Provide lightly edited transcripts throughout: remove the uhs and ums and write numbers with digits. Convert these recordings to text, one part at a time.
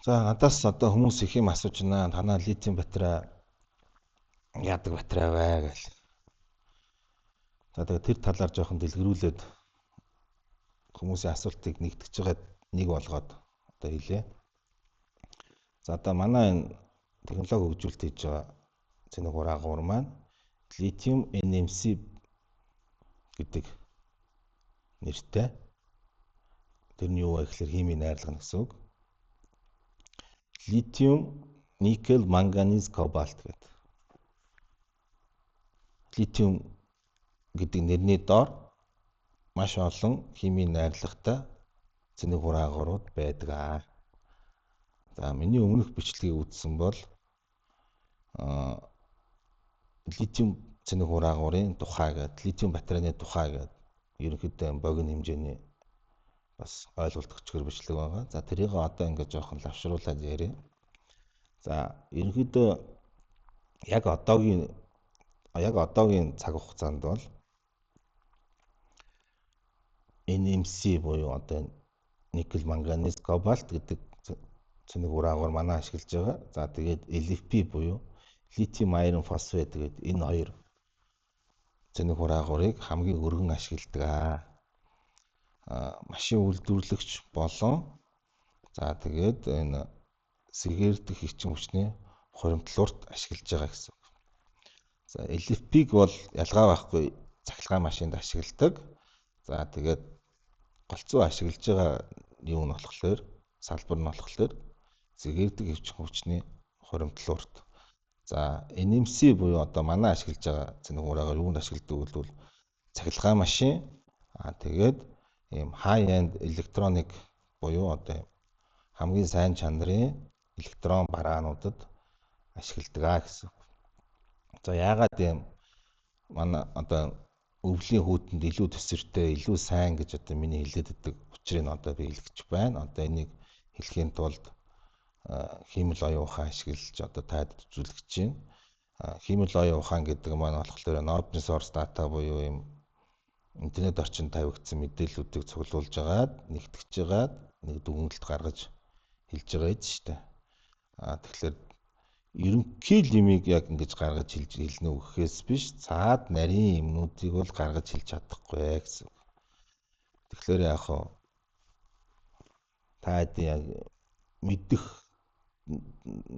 За надаас одоо хүмүүс их юм асууж байна. Танаа литиум батарей яадаг батарей вэ гэж. За тэгээд тэр талаар жоохон дэлгэрүүлээд хүмүүсийн асуултыг нэгтгэж байгаа нэг болгоод одоо хэлье. За одоо манай энэ технологи хөгжүүлэлт хийж байгаа цэник ураагуур маань литиум NMC гэдэг нэртэй. Тэр нь юу вэ гэхээр химийн найрлагын гэсэн үг. Литиум, никель, манганез, кобальт гэдэг. Литиум гэдэг нэрний доор маш олон химийн найрлагатай цэник ураагуурууд байдаг. За миний өмнөх бичлэгийг үзсэн бол литиум цэник ураагуурын тухай гэдэг, литиум батарейны тухай гэдэг ерөнхийдөө богино хэмжээний бас ойлголт өгчгөр бичлэг байгаа. За тэрийг одоо ингээд жоохон лавшруулаад ярив. За ерөнхийдөө яг одоогийн цаг хугацаанд бол NMC буюу одоо никель, манганез, кобальт гэдэг цэник ураагуур манай ашиглаж байгаа. За тэгээд LFP буюу литиум айрон фосфат гэдэг энэ хоёр цэник ураагуурыг хамгийн өргөн ашигладаг. Машин үйлдвэрлэгч болон за тэгээд энэ сэргээгдэх хүчин хүчний хуримтлалт ашиглаж байгаа гэсэн үг. За LFP-г бол ялгаа байхгүй цахилгаан машинд ашигладаг. За тэгээд голцоо ашиглаж байгаа юу нь болохоор салбар нь болохоор сэргээгдэх хүчин хүчний хуримтлалт. За NMC буюу одоо манай ашиглаж байгаа цэник ураагур юунд ашигладаг бол цахилгаан машин тэгээд ийм high end electronic буюу одоо хамгийн сайн чанарын электрон бараануудад ашигладаг гэсэн. За яагаад ийм манай одоо өвлийн хүүтэнд илүү төсвөртэй, илүү сайн гэж одоо миний хэлээд өгдөг учрыг одоо би хэлчих байна. Одоо энийг хэлхийн тулд химэл оюун ухаан ашиглаж одоо таад үзүүлэгч чинь. Химэл оюун ухаан гэдэг маань болохоор open source data буюу ийм интернет орчинд тавигдсан мэдээллүүдийг цуглуулж агаад нэгтгэж агаад нэг дүгнэлт гаргаж хэлж байгаа юм шүү дээ. Тэгэхээр ерөнхий лимиг яг ингэж гаргаж хэлнэ үхэхээс биш цаад нарийн юмнуудыг бол гаргаж хэлж чадахгүй гэсэн. Тэгэхээр яг хоо та яг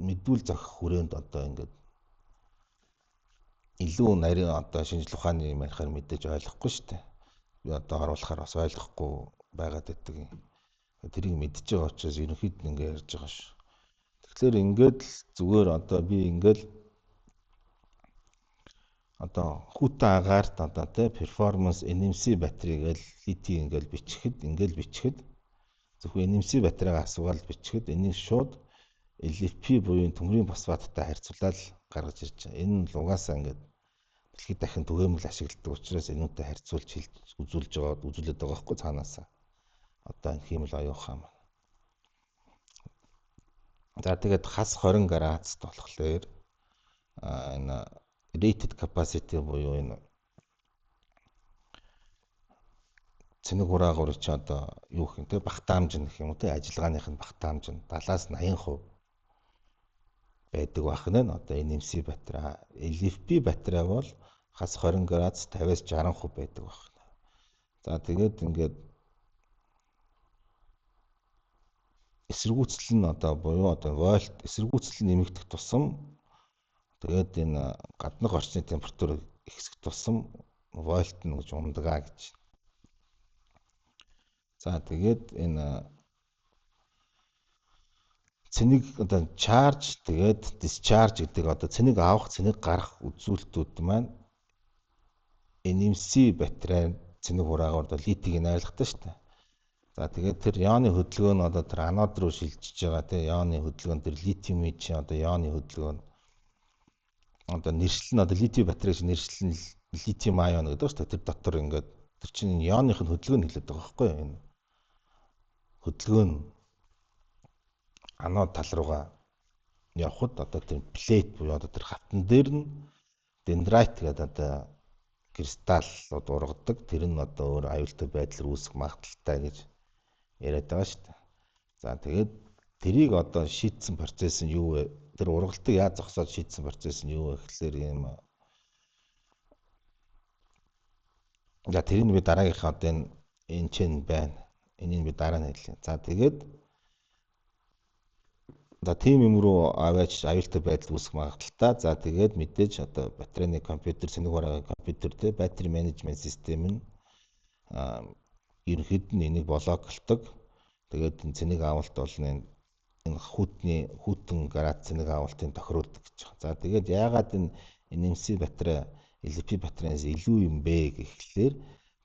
мэдүүл зохих хүрээнд одоо ингээд илүү нарийн одоо шинжлэх ухааны юм ярихаар мэдээж ойлгохгүй шүү дээ. Би одоо оруулахаар бас ойлгохгүй байгаад байдаг юм. Тэрийг мэдж байгаа учраас ерөнхийд нь ингээд ярьж байгаа шүү. Тэгэхээр ингээд л зүгээр одоо би ингээд одоо хүүтэн агаарт одоо тэ performance NMC батарей гэж литий ингээд бичихэд зөвхөн NMC батарейгаа асуугаад бичихэд энийг шууд LFP буюу төмрийн фосфаттай харьцуулаад гаргаж ирж байгаа. Энэ нь угаасаа ингээд дэлхийд дахин түгээмэл ашигладаг учраас энүүтэй харьцуулж үзүүлээд байгаа байхгүй цаанаасаа. Одоо энэ химэл оюун ухаан маань. За тэгээд хас 20 градусд болохоор энэ rated capacity буюу энэ цэник ураагуурыг чи одоо юу гэх юм те багтаамж гэх юм уу те ажиллагааных нь багтаамж нь 70-80% байдаг бахна нь одоо NMC батарей. LFP батарей бол хас 20 градус 50-60% байдаг бахна. За тэгээд ингээд эсэргүүцэл нь одоо буюу одоо вольт эсэргүүцэл нэмэгдэх тусам тэгээд энэ гаднах орчны температур ихсэх тусам вольт нь гэж ундагаа гэж. За тэгээд энэ цэник одоо charge тэгээд discharge гэдэг одоо цэник авах, цэник гарах үзүүлэлтүүд маань NMC батарей цэник ураагур одоо литигийн найрлагатай шүү дээ. За тэгээд тэр ионы хөдөлгөөн нь одоо тэр анод руу шилжиж байгаа тийм ионы хөдөлгөөн тэр литиумын чинь одоо ионы хөдөлгөөн одоо нэршил нь одоо литий батарейч нэршил нь литиум айон гэдэг шүү дээ. Тэр дотор ингээд тэр чинь ионых нь хөдөлгөөн хэлээд байгаа байхгүй юу? Энэ хөдөлгөөн анод тал руугаа явхад одоо тэр плейт буюу одоо тэр хавтан дээр нь дендрайт гэдэг одоо кристаллууд ургадаг. Тэр нь одоо өөр аюултай байдлаар үүсэх магадaltaй гэж яриад байгаа шүү дээ. За тэгээд тэрийг одоо шийдсэн процесс нь юу вэ? Тэр ургалтыг яаж зогсоод шийдсэн процесс нь юу вэ гэхлээр ийм за тэрийг би дараагийнхаа одоо энэ чинь байна. Энийг би дараа нь хэлье. За тэгээд за тийм юм руу аваач аюултай байдал үүсэх магадaltaй. За тэгээд мэдээж одоо батарейны компьютер, цэник хугацааны компьютер тэ battery management system нь ерөнхийд нь энийг блоклдог. Тэгээд энэ цэник авалт бол энэ хүүтэн градус цэник авалтыг тохируулдаг гэж байна. За тэгээд яагаад энэ NMC батарей LFP батарейнаас илүү юм бэ гэхлээр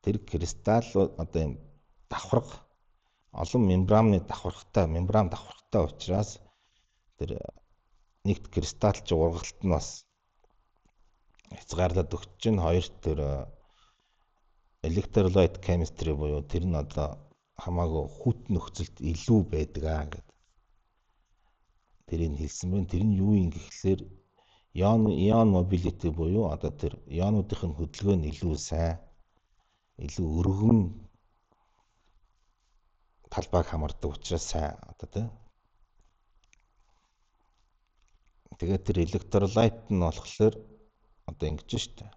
тэр кристалл одоо юм давхарга олон мембран давхаргатай учраас тэр нэгт кристалл чи ургалт нь бас хязгаарлаад өгч чинь хоёрт тэр electrolyte chemistry буюу тэр нь одоо хамаагүй хүүтэн нөхцөлд илүү байдаг гэдэг. Тэрийг хэлсэн байна. Тэр нь юу юм гэхлээр ion mobility буюу одоо тэр ионуудын хөдөлгөөн нь илүү сайн, илүү өргөн талбайг хамардаг учраас сайн одоо тийм. Тэгээд тэр electrolyte нь болохоор одоо ингэж штэ.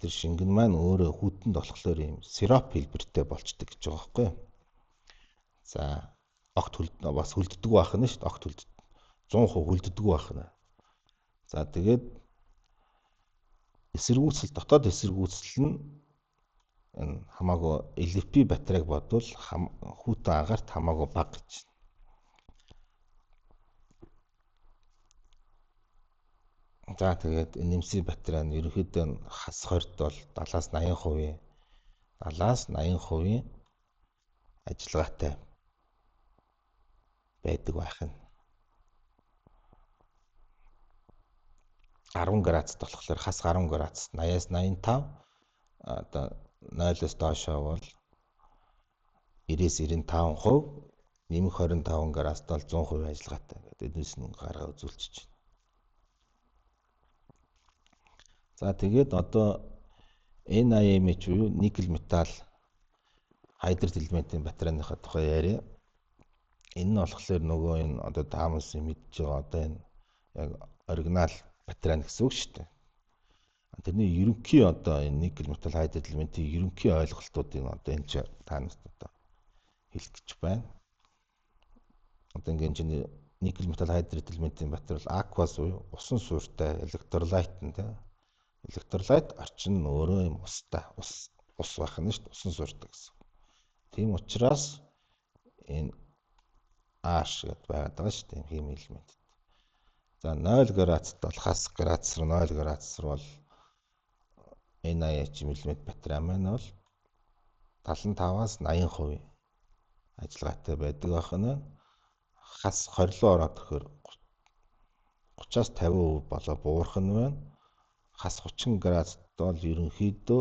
Тэр шингэн маань өөрөө хүүтэнд болохоор юм сироп хэлбэртэй болчдөг гэж байгаа байхгүй юу? За огт бас хөлддөг байх нь шүү дээ. Огт 100% хөлддөг байх нь. За тэгээд эсэргүүцэл дотоод эсэргүүцэл нь энэ хамаагүй LFP батарейг бодвол хүүтэн агаарт хамаагүй бага гэж. За тэгээд NMC батарей нь ерөнхийдөө хас хорт бол 70-80% ажиллагаатай байдаг байх нь. 10 градусд болохоор хас 10 градус 80-аас 85 одоо 0-оос доошоо бол 90-95%, нэмэх 25 градусд бол 100% ажиллагаатай гэдэг энэс нь гаргаа үзүүлчихэж байна. За тэгээд одоо NIMH буюу никель металл хайдрид элементийн батарейныхаа тухай яриа. Энэ нь болохоор нөгөө энэ одоо таамаас мэдж байгаа одоо энэ яг оригинал батарей гэсэн үг шүү дээ. Тэрний ерөнхий одоо энэ никель металл хайдрид элементийн ерөнхий ойлголтуудыг одоо энэ ч таанаас одоо хэлэх гэж байна. Одоо ингээд чинь никель металл хайдрид элементийн батарей бол aqueous буюу усан суурьтай electrolyte нь тийм. Electrolyte орчин нь өөрөө юм устай ус байх нь шүү дээ. Усан суурьтай гэсэн. Тийм учраас энэ H гэдээ байгаад байгаа шүү дээ. Химийн элемент. За 0 градусд бол хас градус руу 0 градус руу бол NiH элемент батарей маань бол 75-аас 80% ажиллагаатай байдаг байх нь. Хас 20 руу ороод ихээр 30-аас 50% болоо буурах нь байна. Хас 30 градусд бол ерөнхийдөө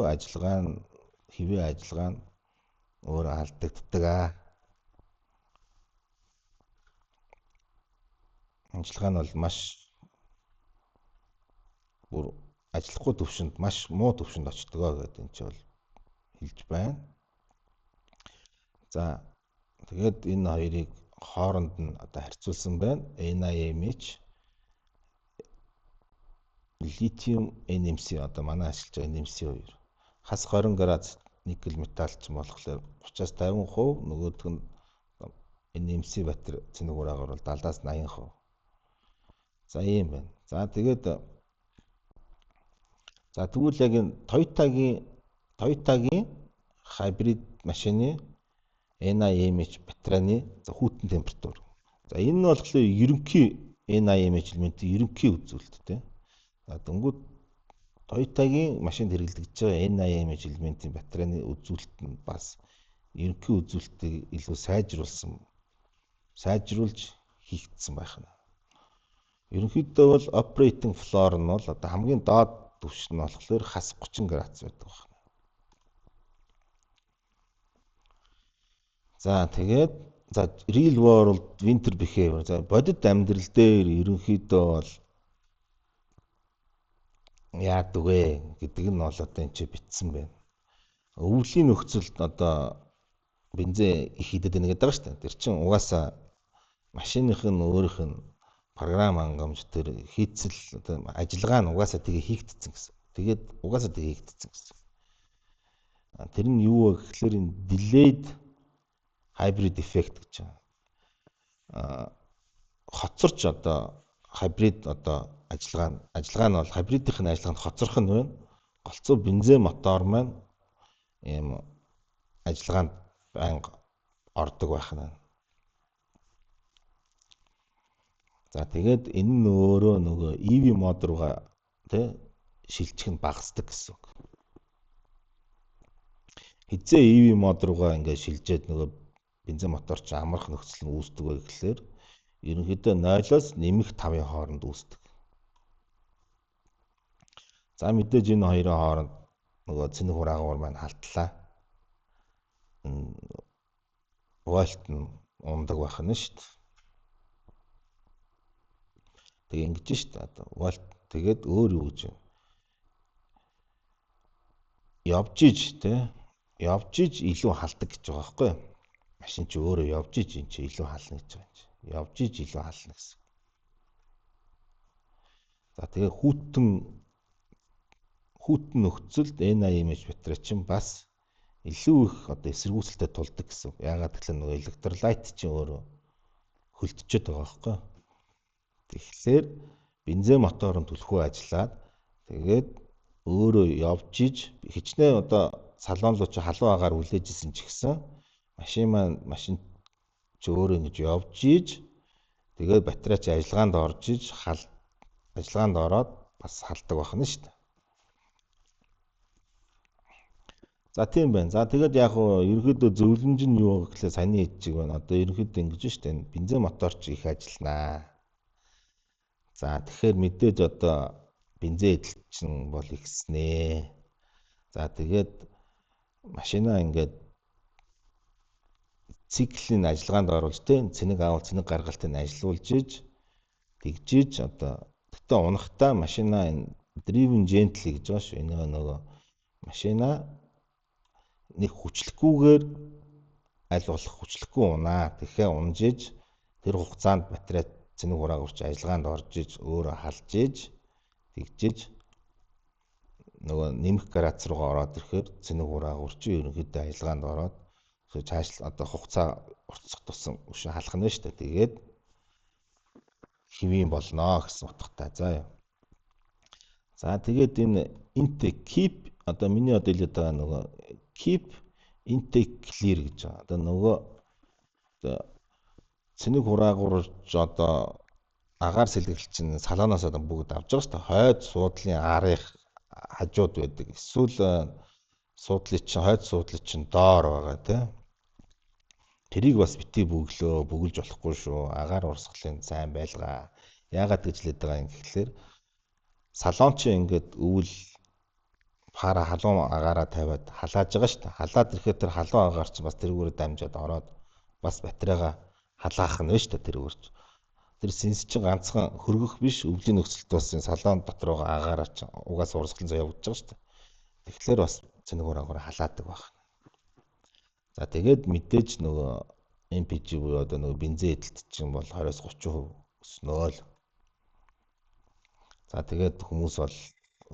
хэвээ ажиллагаа нь өөрөө алдагддаг. Ажиллагаа нь бол маш бүр ажиллахгүй төвшөнд маш муу төвшөнд очдог гэдэг энэ ч бол хэлж байна. За тэгээд энэ хоёрыг хооронд нь одоо харьцуулсан байна. NIMH литиум NMC одоо манай ашиглаж байгаа NMC 2. Хас 20 градус никель металл ч юм болохоор 30-аас 50%, нөгөөх нь NMC батарей цэник ураагаар бол 70-аас 80%. За ийм байна. За тэгээд тэгвэл яг энэ Toyota-гийн хайбрид машины NIMH батарейны хүүтэн температур. За энэ нь болохоор ерөнхий NIMH элементийн ерөнхий үзүүлэлт тийм. Дөнгөж Toyota-гийн машинд хэрэглэгдэж байгаа NIMH элементийн батарейны үзүүлэлт нь бас ерөнхий үзүүлэлтийг илүү сайжруулж хийгдсэн байх нь. Ерөнхийдөө бол operating floor нь бол одоо хамгийн доод түвшин нь болохоор хас 30 градус байдаг байна. За тэгээд real world winter behavior. За бодит амьдрал дээр ерөнхийдөө бол яадаг вэ гэдэг нь бол одоо энэ ч битсэн байна. Өвлийн нөхцөлд одоо бензин их идэт байна гэдэг байгаа шүү дээ. Тэр чинь угаасаа машиных нь өөрийнх нь програм хангамж тэр хийцэл одоо ажиллагаа нь угаасаа тэгээ хийгдсэн гэсэн. Тэгээд угаасаа тэгээ хийгдсэн гэсэн. Тэр нь юу вэ гэхээр энэ delayed hybrid effect гэж байна. Хоцорч одоо хибрид одоо ажиллагаа нь бол хибридийн ажиллагаанд хоцорох нь байна. Голцоо бензин мотор маань ийм ажиллагаанд байнга ордог байх нь. За тэгээд энэ нь өөрөө нөгөө EV мод руугаа тий шилжих нь багасдаг гэсэн үг. Хизээ EV мод руугаа ингээд шилжээд нөгөө бензин мотор ч амрах нөхцөл нь үүсдэг вэ гэхлээр ерөнхийдөө 0-оос нэмэх 5-ын хооронд үүсдэг. За мэдээж энэ хоёрын хооронд нөгөө цэник хураагуур маань халтлаа. Вольт нь ундаг байх нь шүү дээ. Тэг ингэж шүү дээ. Одоо вольт тэгээд өөр юу гэж вэ? Явж иж илүү халдаг гэж байгаа байхгүй юу? Машин чи өөрөө явж иж энэ чи илүү хална гэж байгаа юм чи. Явж иж илүү хална гэсэн. За тэгээ хүүтэн нөхцөлд N80 батарей чинь бас илүү их одоо эсэргүүцэлтэй тулдаг гэсэн. Яагаад гэвэл нөгөө электролайт чинь өөрөө хөлтчихэд байгаа байхгүй юу? Тэгэхээр бензин моторын түлхүү ажиллаад тэгээд өөрөө явж иж хичнээн одоо салон руу чи халуун агаар үлээж исэн ч гэсэн машин чи өөрөө ингэж явж иж тэгээд батарей чи ажиллагаанд орж иж ажиллагаанд ороод бас халдаг байх нь шүү дээ. За тийм байна. За тэгээд яг хуу ерөөдөө зөвлөмж нь юу гэхлээр саяны хэлж байна. Одоо ерөөдөө ингэж шүү дээ. Бензин мотор чи их ажилланаа. За тэгэхээр мэдээж одоо бензин эдэлт чинь бол ихснэ. За тэгээд машинаа ингээд циклийн ажиллагаанд оруулж цэник авал цэник гаргалтыг ажилуулж иж тэгжиж одоо тэгтээ унахтаа машинаа энэ driven gently гэж байгаа шүү. Энэ нөгөө машинаа нэг хүчлэхгүйгээр аль болох хүчлэхгүй унаа. Тэгэхээр унж иж тэр хугацаанд батарей цэник хураагуурч ажиллагаанд орж иж өөрөө халж иж тэгжиж нөгөө нэмэх градус руугаа ороод ирэхээр цэник хураагуурч ерөнхийдөө ажиллагаанд ороод цааш одоо хугацаа уртсах тусам өшөө халах нь шүү дээ. Тэгээд хэвийн болно гэсэн утгатай. За яа. За тэгээд энэ intake keep одоо миний одоо хэлээд байгаа нөгөө keep intake clear гэж байгаа. Одоо нөгөө цэник хураагуурч одоо агаар сэлгэл чинь салоноос одоо бүгд авч байгаа шүү дээ. Хойд суудлын арыг хажууд байдаг. Эсвэл хойд суудлын чинь доор байгаа тийм. Тэрийг бас битгий бүгэлж болохгүй шүү. Агаар урсгалын сайн байлгаа. Яагаад гэж хэлээд байгаа юм гэхэлэр салон чинь ингээд өвөл пара халуун агаараа тавиад халааж байгаа шүү дээ. Халаад ирэхэд тэр халуун агаар чинь бас тэрүүгээр дамжаад ороод бас батарейгаа халаах нь шүү дээ тэрүүгээрч. Тэр сенс чинь ганцхан хөргөх биш өвлийн нөхцөлд бас салон дотор байгаа агаараа чинь угаасаа урсгалын зав явагдаж байгаа шүү дээ. Тэгэхээр бас цэник хураагаараа халаадаг байх. За тэгээд мэдээж нөгөө MPG буюу одоо нөгөө бензин эдэлт чинь бол 20-30% өснөө л. За тэгээд хүмүүс бол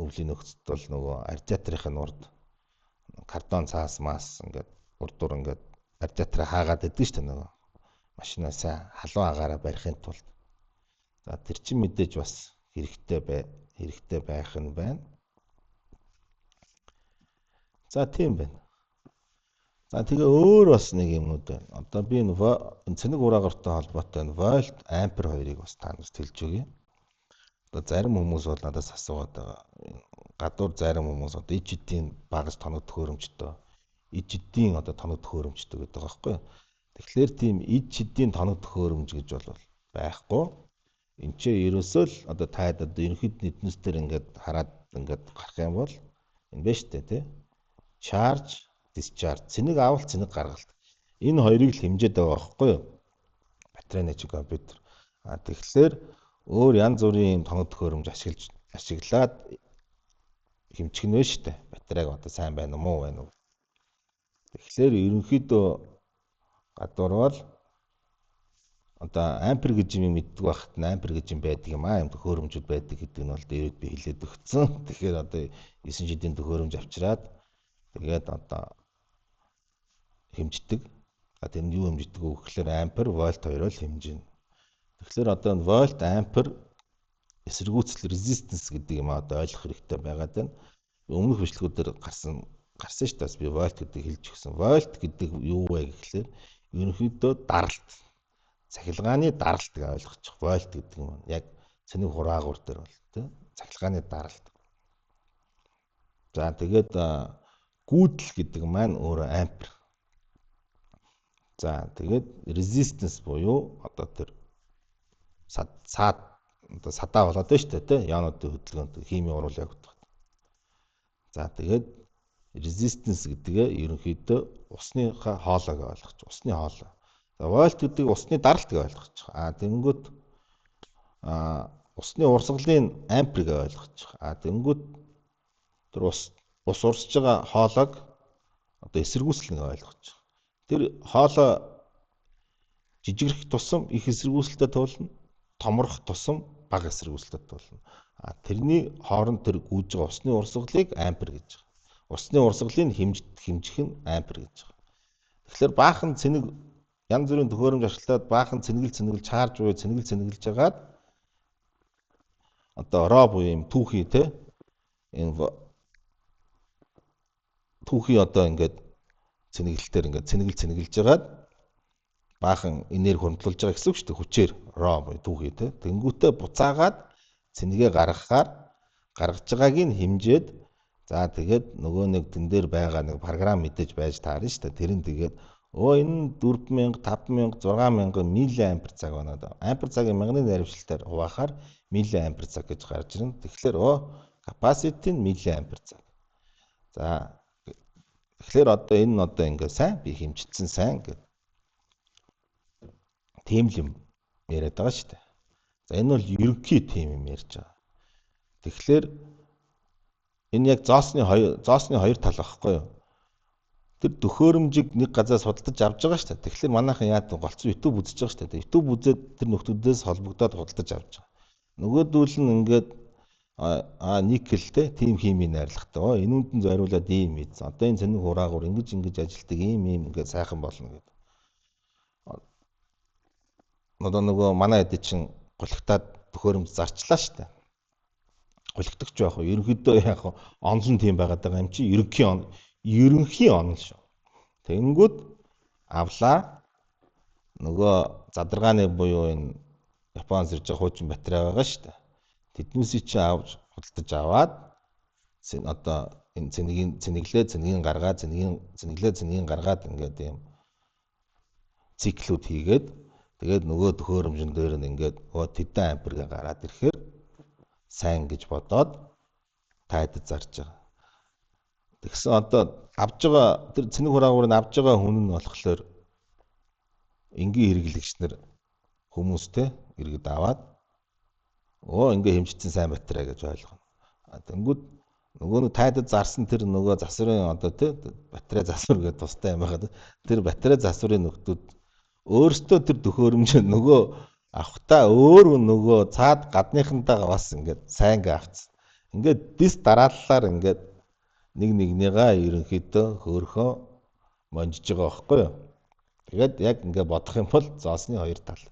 өвлийн нөхцөлд бол нөгөө радиаторын урд картон цаас мас ингээд урдуур ингээд радиаторыг хаагаад идэв шүү дээ нөгөө машинаасаа халуун агаараа барихын тулд. За тэр чинь мэдээж бас хэрэгтэй байх нь байна. За тийм байна. За тэгээ өөр бас нэг юмнууд байна. Одоо би энэ цэник хураагаартай холбоотой вольт, ампер хоёрыг бас та нарт хэлж өгье. Одоо зарим хүмүүс бол надаас асуугаад байгаа. Гадуур зарим хүмүүс одоо иж эдийн багаж тоног төхөөрөмжтэй, иж эдийн одоо тоног төхөөрөмжтэй гэдэг байгаа байхгүй. Тэгэхээр тийм иж эдийн тоног төхөөрөмж гэж бол байхгүй. Энд чинь ерөөсөө л одоо таад одоо ерөнхийд нийтнээс төр ингээд хараад ингээд гарах юм бол энэ байна шүү дээ тий. Charge, discharge, цэник авалт, цэник гаргалт. Энэ хоёрыг л хэмжээд байгаа байхгүй юу? Батарейны чи компьютер. Тэгэхээр өөр янз бүрийн тоног төхөөрөмж ашиглаад хэмжих нь вэ шүү дээ. Батарейг одоо сайн байна уу, муу байна уу? Тэгэхээр ерөнхийдөө Гадуур бол одоо ампер гэж юм мэддэг байхад ампер гэж юм байдаг юм аа. Юм төхөөрөмжүүд байдаг гэдэг нь бол дээрээ би хэлээд өгсөн. Тэгэхээр одоо 9 шидийн төхөөрөмж авчираад тэгээд одоо хэмждэг. Тэр нь юу хэмждэг вэ гэхээр ампер, вольт хоёроо л хэмжинэ. Тэгэхээр одоо вольт, ампер эсэргүүцэл resistance гэдэг юм одоо ойлгох хэрэгтэй байгаад байна. Өмнөх бичлэгүүдээр гарсан шүү дээ. Би вольт гэдэг хэлж өгсөн. Вольт гэдэг юу вэ гэхээр ерөнхийдөө даралт. Цахилгааны даралт гэж ойлгочих. Вольт гэдэг нь яг цэник хураагуур дээр бол тий цахилгааны даралт. За тэгээд гүйдэл гэдэг маань өөрөө ампер. За тэгээд resistance буюу одоо тэр садаа болоод байна шүү дээ тий яонуудын хөдөлгөөнд химийн уруул явагдах. За тэгээд resistance гэдгээ ерөнхийдөө усныхаа хоолойг ойлгож усны хоолой. За вольт гэдэг усны даралт гэж ойлгож байгаа. Тэнгүүт усны урсгалын ампер гэж ойлгож байгаа. Тэнгүүт тэр ус урсж байгаа хоолойг одоо эсэргүүцэл гэж ойлгож байгаа. Тэр хоолой жижигрэх тусам их эсэргүүцэлтэй туулна, томрох тусам бага эсэргүүцэлтэй туулна. Тэрний хооронд тэр гүйж байгаа усны урсгалыг ампер гэж байгаа. Усны урсгалыг хэмжих нь ампер гэж байгаа. Тэгэхээр баахан цэник янз бүрийн төхөөрөмж ашиглаад баахан цэнгэлж чаарж буюу цэнгэлж хагаад одоо ро буюу юм түүхий те энэ түүхий одоо ингээд цэнгэлтээр ингээд цэнгэлж хагаад баахан энерги хөндлүүлж байгаа гэсэн үг шүү дээ. Хүчээр ро буюу түүхий те тэнгүүтээ буцаагаад цэнигээ гаргаж байгааг нь хэмжээд за тэгээд нөгөө нэг тэн дээр байгаа нэг програм мэдээж байж таарна шүү дээ. Тэр нь тэгээд энэ 4000, 5000, 6000 миллиампер цаг байна. Ампер цагийн мянганы найрамшлалтаар хуваахаар миллиампер цаг гэж гарч ирнэ. Тэгэхээр capacity нь миллиампер цаг. За тэгэхээр одоо энэ нь одоо ингээ сайн би хэмжигдсэн сайн гэдэг. Тийм л юм яриад байгаа шүү дээ. За энэ бол ерөнхий тийм юм ярьж байгаа. Тэгэхээр энэ яг зоосны хоёр тал байхгүй юу? Тэр төхөөрөмжийг нэг газраас худалдаж авч байгаа шүү дээ. Тэгэхээр манайхан яадаг голцсон YouTube үзэж байгаа шүү дээ. YouTube үзээд тэр нөхдүүдээс холбогдоод худалдаж авч байгаа. Нөгөөдүүл нь ингээд никелтэй тийм химийн найрлагатай. Энүүнд нь зориулаад ийм ийдсэн. Одоо энэ цэник хураагуур ингэж ажилтдаг ийм ингээд сайхан болно гэдэг. Одоо нөгөө манай хэд чинь гулигтаад төхөөрөмж зарчлаа шүү дээ. Гулигдагч байх уу? Ерөнхийдөө яг онлон тийм байгаад байгаа юм чи ерөнхий онол шүү. Тэнгүүд авлаа нөгөө задаргааны буюу энэ Японоос ирж байгаа хуучин батарей байгаа шүү дээ. Тэднүүсийг чи авч худалдаж аваад одоо энэ цэнийг гаргаад ингээд юм циклүүд хийгээд тэгээд нөгөө төхөөрөмжн дээр нь ингээд тэдэн ампергээ гараад ирэхээр сайн гэж бодоод тайдад зарж байгаа. Тэгсэн одоо авж байгаа тэр цэник хураагуурыг авж байгаа хүн нь болохоор энгийн хэрэглэгч нар хүмүүстэй иргэд аваад ингээ хэмжигдсэн сайн батарей гэж ойлгоно. Тэнгүүд нөгөө нэг тайдад зарсан тэр нөгөө засварын одоо тий батарей засвар гэдэг тустай юм байхад тэр батарей засварын нөхдүүд өөрсдөө тэр төхөөрөмжөө нөгөө авахтаа өөр нөгөө цаад гадныхантайгаа бас ингээд сайн гээ авцсан. Ингээд дис дарааллаар ингээд нэгнийгаа ерөнхийдөө хөөрхөө монжиж байгаа байхгүй юу. Тэгээд яг ингээд бодох юм бол зоосны хоёр тал.